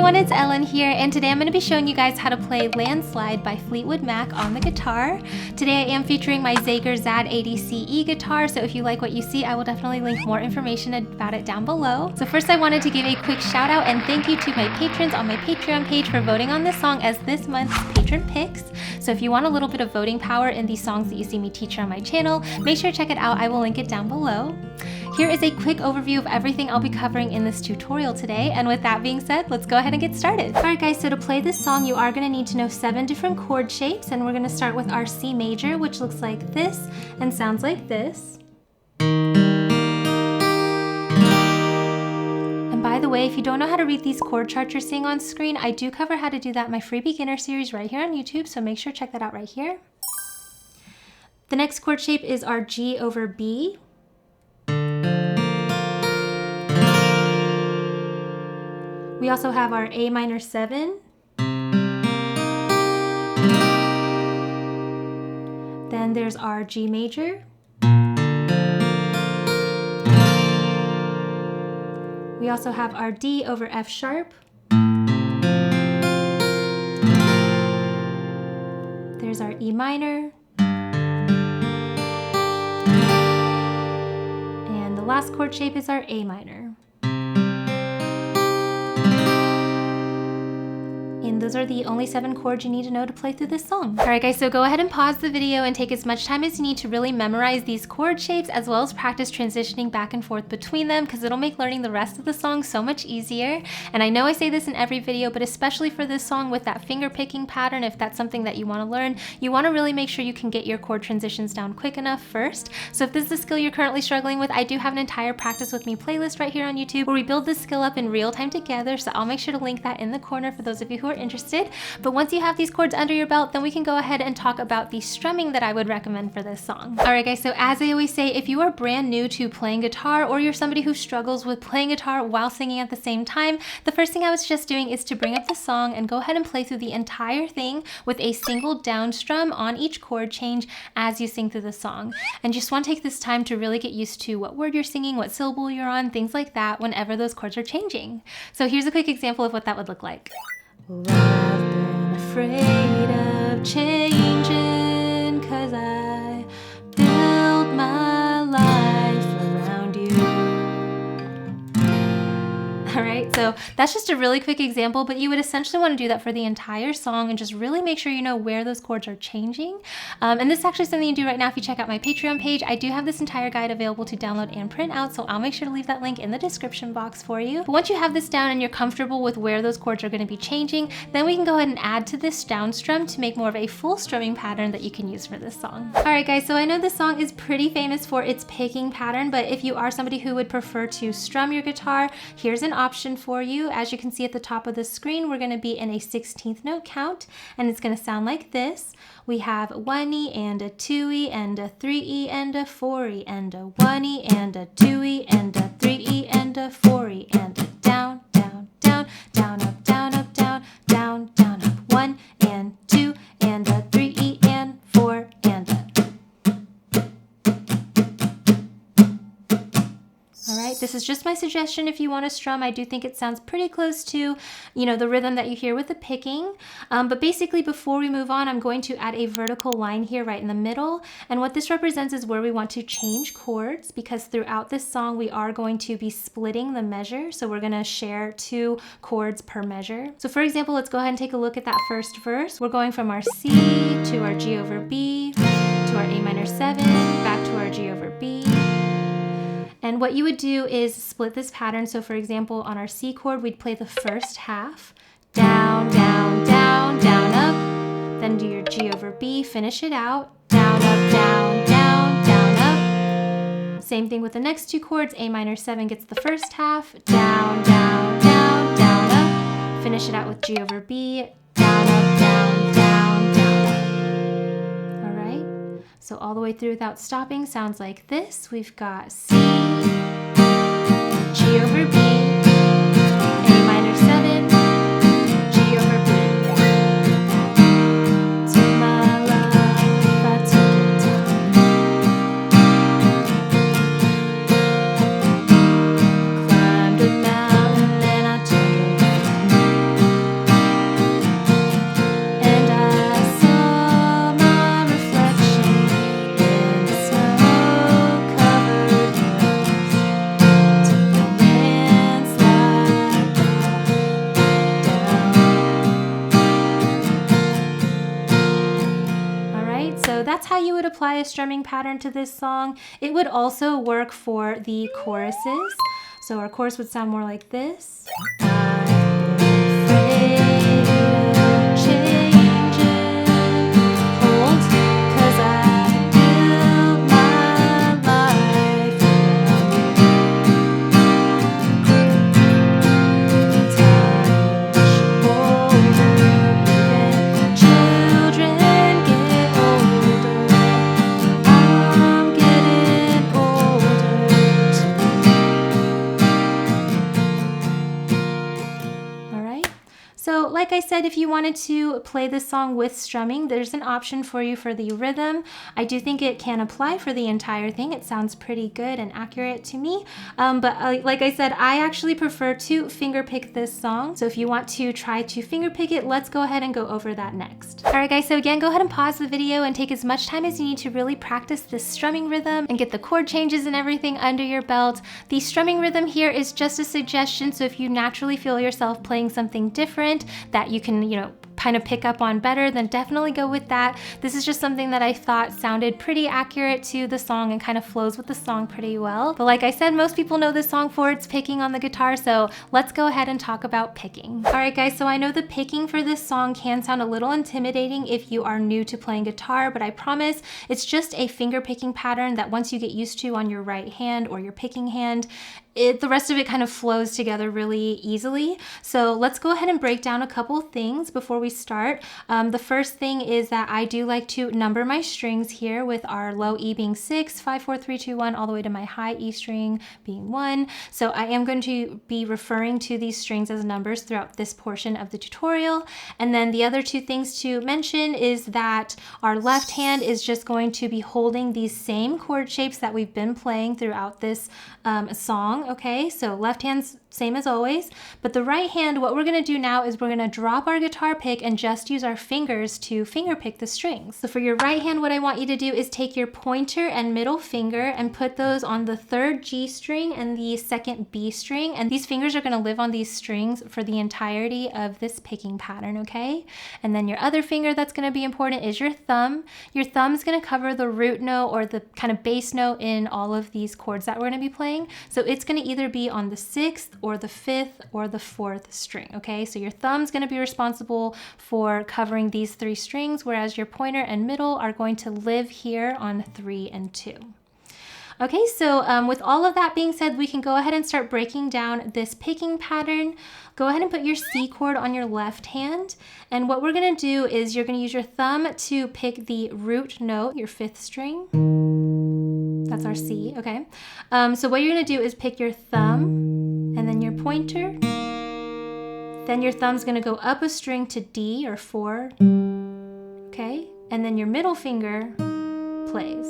everyone, it's Ellen here, and today I'm going to be showing you guys how to play Landslide by Fleetwood Mac on the guitar. Today I am featuring my Zager ZAD80CE guitar, so if you like what you see, I will definitely link more information about it down below. So first I wanted to give a quick shout out and thank you to my patrons on my Patreon page for voting on this song as this month's patron picks. So if you want a little bit of voting power in these songs that you see me teach on my channel, make sure to check it out. I will link it down below. Here is a quick overview of everything I'll be covering in this tutorial today, and with that being said, let's go ahead and get started. Alright guys, so to play this song you are going to need to know 7 different chord shapes, and we're going to start with our C major, which looks like this and sounds like this. And by the way, if you don't know how to read these chord charts you're seeing on screen, I do cover how to do that in my free beginner series right here on YouTube, so make sure to check that out right here. The next chord shape is our G over B. We also have our A minor 7. Then there's our G major. We also have our D over F sharp. There's our E minor. And the last chord shape is our A minor. And those are the only 7 chords you need to know to play through this song. Alright guys, so go ahead and pause the video and take as much time as you need to really memorize these chord shapes, as well as practice transitioning back and forth between them, because it'll make learning the rest of the song so much easier. And I know I say this in every video, but especially for this song with that finger picking pattern, if that's something that you want to learn, you want to really make sure you can get your chord transitions down quick enough first. So if this is a skill you're currently struggling with, I do have an entire Practice With Me playlist right here on YouTube where we build this skill up in real time together, so I'll make sure to link that in the corner for those of you who are interested. But once you have these chords under your belt, then we can go ahead and talk about the strumming that I would recommend for this song. Alright guys, so as I always say, if you are brand new to playing guitar, or you're somebody who struggles with playing guitar while singing at the same time, the first thing I was just doing is to bring up the song and go ahead and play through the entire thing with a single down strum on each chord change as you sing through the song. And just want to take this time to really get used to what word you're singing, what syllable you're on, things like that whenever those chords are changing. So here's a quick example of what that would look like. Well, I've been afraid of changing 'cause I built my life around you. Alright, so that's just a really quick example, but you would essentially want to do that for the entire song and just really make sure you know where those chords are changing. And this is actually something you do right now if you check out my Patreon page. I do have this entire guide available to download and print out, so I'll make sure to leave that link in the description box for you. But once you have this down and you're comfortable with where those chords are going to be changing, then we can go ahead and add to this down strum to make more of a full strumming pattern that you can use for this song. Alright guys, so I know this song is pretty famous for its picking pattern, but if you are somebody who would prefer to strum your guitar, here's an option for you. As you can see at the top of the screen, we're going to be in a 16th note count, and it's going to sound like this. We have 1E and a 2E and a 3E and a 4E and a 1E and a 2E and a 3E and a 4E and a down, down, down, down, up, down, up, down, down, down, up, 1 and 2 and a 3E and 4 and a. Alright, this is just my suggestion if you want to strum. I do think it sounds pretty close to, the rhythm that you hear with the picking. But basically before we move on, I'm going to add a vertical line here right in the middle. And what this represents is where we want to change chords, because throughout this song we are going to be splitting the measure. So we're going to share 2 chords per measure. So for example, let's go ahead and take a look at that first verse. We're going from our C to our G over B to our A minor 7, back to our G over B. And what you would do is split this pattern. So for example, on our C chord, we'd play the first half, down, down, down, down, up. Then do your G over B, finish it out, down, up, down, down, down, up. Same thing with the next 2 chords. A minor 7 gets the first half, down, down, down, down, up. Finish it out with G over B, down, up, down, down, down, up. All right. So all the way through without stopping sounds like this. We've got C, G over B, A minor 7, G over B. Took my life, I took it down. Climbed a mountain and I turned around. apply a strumming pattern to this song. It would also work for the choruses. So our chorus would sound more like this. So like I said, if you wanted to play this song with strumming, there's an option for you for the rhythm. I do think it can apply for the entire thing. It sounds pretty good and accurate to me. But like I said, I actually prefer to finger pick this song. So if you want to try to finger pick it, let's go ahead and go over that next. All right guys, so again, go ahead and pause the video and take as much time as you need to really practice this strumming rhythm and get the chord changes and everything under your belt. The strumming rhythm here is just a suggestion. So if you naturally feel yourself playing something different that you can, kind of pick up on better, then definitely go with that. This is just something that I thought sounded pretty accurate to the song and kind of flows with the song pretty well. But like I said, most people know this song for its picking on the guitar, so let's go ahead and talk about picking. All right guys, so I know the picking for this song can sound a little intimidating if you are new to playing guitar, but I promise it's just a finger picking pattern that once you get used to on your right hand or your picking hand, the rest of it kind of flows together really easily. So let's go ahead and break down a couple things before we start. The first thing is that I do like to number my strings here, with our low E being 6, 5, 4, 3, 2, 1, all the way to my high E string being 1. So I am going to be referring to these strings as numbers throughout this portion of the tutorial. And then the other two things to mention is that our left hand is just going to be holding these same chord shapes that we've been playing throughout this song. Okay, so left hand's same as always, but the right hand, what we're gonna do now is we're gonna drop our guitar pick and just use our fingers to finger pick the strings. So for your right hand, what I want you to do is take your pointer and middle finger and put those on the 3rd G string and the 2nd B string, and these fingers are gonna live on these strings for the entirety of this picking pattern, okay? And then your other finger that's gonna be important is your thumb. Your thumb's gonna cover the root note or the kind of bass note in all of these chords that we're gonna be playing. So it's gonna either be on the 6th or the 5th or the 4th string, okay? So your thumb's gonna be responsible for covering these 3 strings, whereas your pointer and middle are going to live here on 3 and 2. Okay, so with all of that being said, we can go ahead and start breaking down this picking pattern. Go ahead and put your C chord on your left hand. And what we're gonna do is you're gonna use your thumb to pick the root note, your 5th string. That's our C, okay? So what you're gonna do is pick your thumb and then your pointer. Then your thumb's gonna go up a string to D or 4, okay? And then your middle finger plays.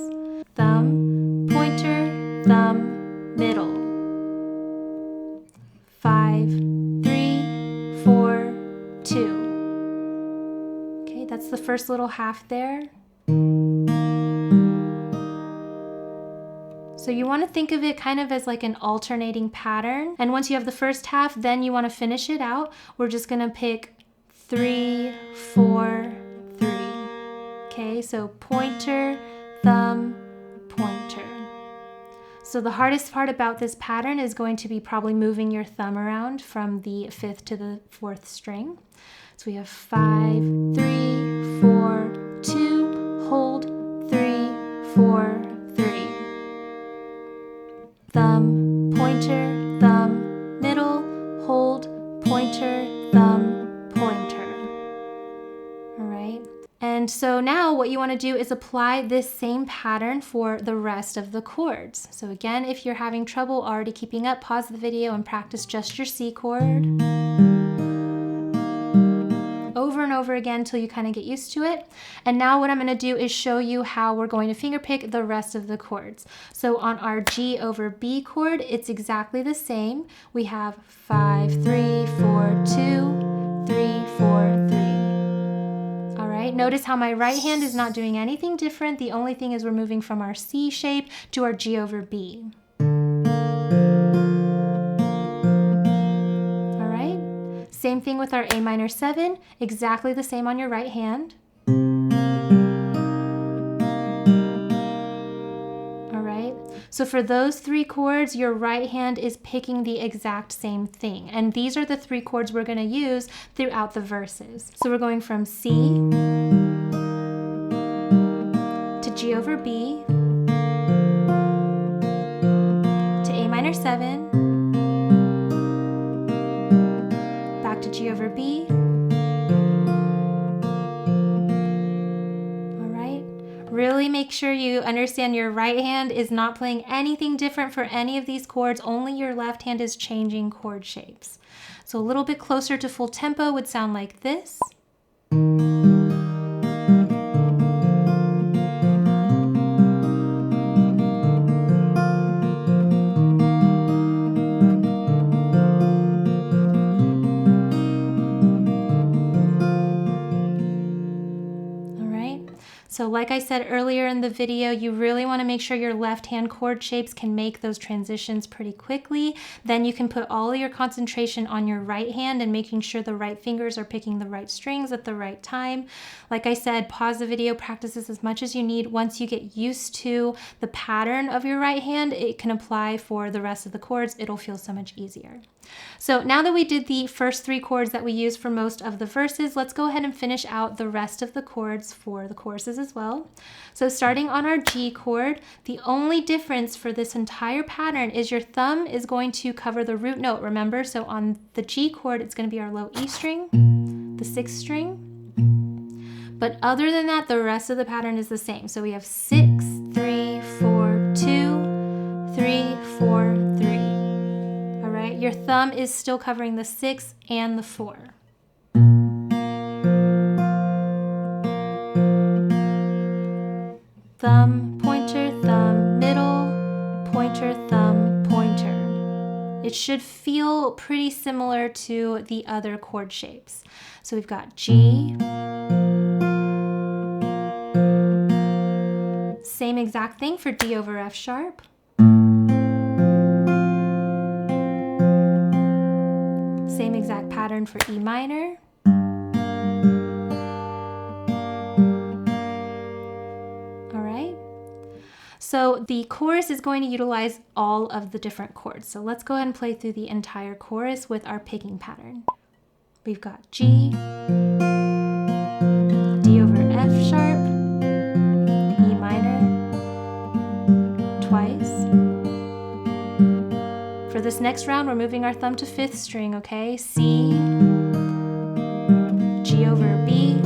Thumb, pointer, thumb, middle. 5, 3, 4, 2. Okay, that's the first little half there. So you want to think of it kind of as like an alternating pattern. And once you have the first half, then you want to finish it out. We're just going to pick 3, 4, 3. Okay, so pointer, thumb, pointer. So the hardest part about this pattern is going to be probably moving your thumb around from the 5th to the 4th string. So we have 5, 3, 4, 2, hold, 3, 4, 3. Thumb, pointer, thumb, middle, hold, pointer, thumb, pointer. All right. And so now what you want to do is apply this same pattern for the rest of the chords. So again, if you're having trouble already keeping up, pause the video and practice just your C chord over and over again until you kind of get used to it. And now what I'm going to do is show you how we're going to finger pick the rest of the chords. So on our G over B chord, it's exactly the same. We have 5, 3, 4, 2, 3, 4, 3. All right, notice how my right hand is not doing anything different. The only thing is we're moving from our C shape to our G over B. Same thing with our A minor 7, exactly the same on your right hand. right? So for those 3 chords, your right hand is picking the exact same thing. And these are the 3 chords we're going to use throughout the verses. So we're going from C to G over B to A minor 7, back to G over B. Really make sure you understand your right hand is not playing anything different for any of these chords, only your left hand is changing chord shapes. So a little bit closer to full tempo would sound like this. So like I said earlier in the video, you really want to make sure your left hand chord shapes can make those transitions pretty quickly. Then you can put all of your concentration on your right hand and making sure the right fingers are picking the right strings at the right time. Like I said, pause the video, practice this as much as you need. Once you get used to the pattern of your right hand, it can apply for the rest of the chords. It'll feel so much easier. So now that we did the first 3 chords that we use for most of the verses, let's go ahead and finish out the rest of the chords for the choruses as well. So starting on our G chord, the only difference for this entire pattern is your thumb is going to cover the root note, remember? So on the G chord, it's going to be our low E string, the 6th string. But other than that, the rest of the pattern is the same. So we have 6, 3, 4, 2, 3, 4, 3. Your thumb is still covering the 6 and the 4. Thumb, pointer, thumb, middle, pointer, thumb, pointer. It should feel pretty similar to the other chord shapes. So we've got G, same exact thing for D over F sharp. Same exact pattern for E minor. All right. So the chorus is going to utilize all of the different chords. So let's go ahead and play through the entire chorus with our picking pattern. We've got G, D over F sharp, E minor, twice. For this next round, we're moving our thumb to 5th string, okay? C, G over B,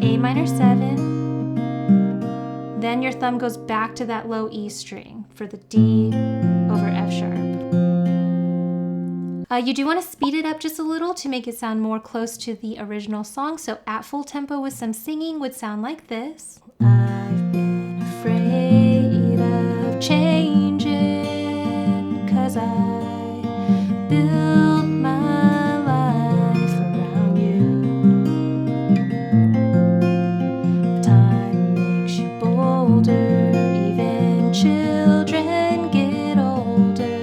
A minor 7. Then your thumb goes back to that low E string for the D over F sharp. You do want to speed it up just a little to make it sound more close to the original song. So at full tempo with some singing would sound like this. I've been afraid of changing, 'cause I built my life around you. Time makes you bolder, even children get older.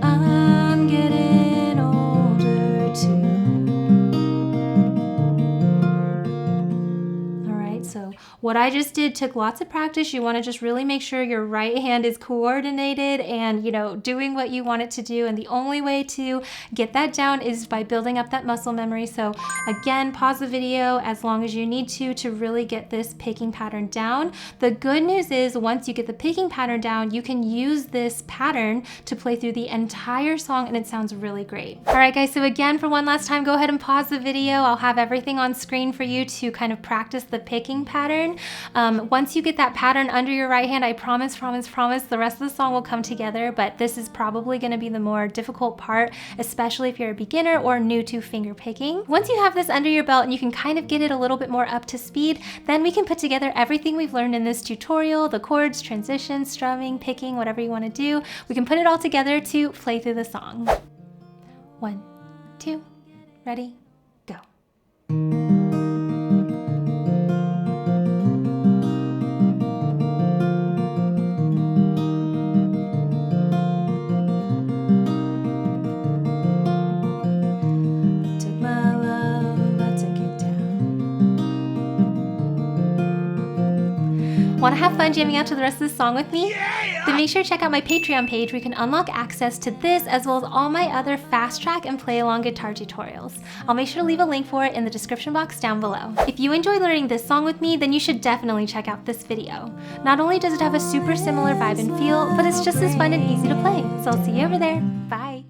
I'm getting older too. All right, so what I just did took lots of practice. You want to just really make sure your right hand is coordinated and, you know, doing what you want it to do. And the only way to get that down is by building up that muscle memory. So again, pause the video as long as you need to really get this picking pattern down. The good news is once you get the picking pattern down, you can use this pattern to play through the entire song and it sounds really great. All right, guys, so again, for one last time, go ahead and pause the video. I'll have everything on screen for you to kind of practice the picking pattern. Once you get that pattern under your right hand, I promise, the rest of the song will come together, but this is probably gonna be the more difficult part, especially if you're a beginner or new to finger picking. Once you have this under your belt and you can kind of get it a little bit more up to speed, then we can put together everything we've learned in this tutorial, the chords, transitions, strumming, picking, whatever you wanna do. We can put it all together to play through the song. 1, 2, ready, go. Want to have fun jamming out to the rest of this song with me? Then make sure to check out my Patreon page where you can unlock access to this as well as all my other fast track and play along guitar tutorials. I'll make sure to leave a link for it in the description box down below. If you enjoy learning this song with me, then you should definitely check out this video. Not only does it have a super similar vibe and feel, but it's just as fun and easy to play. So I'll see you over there. Bye!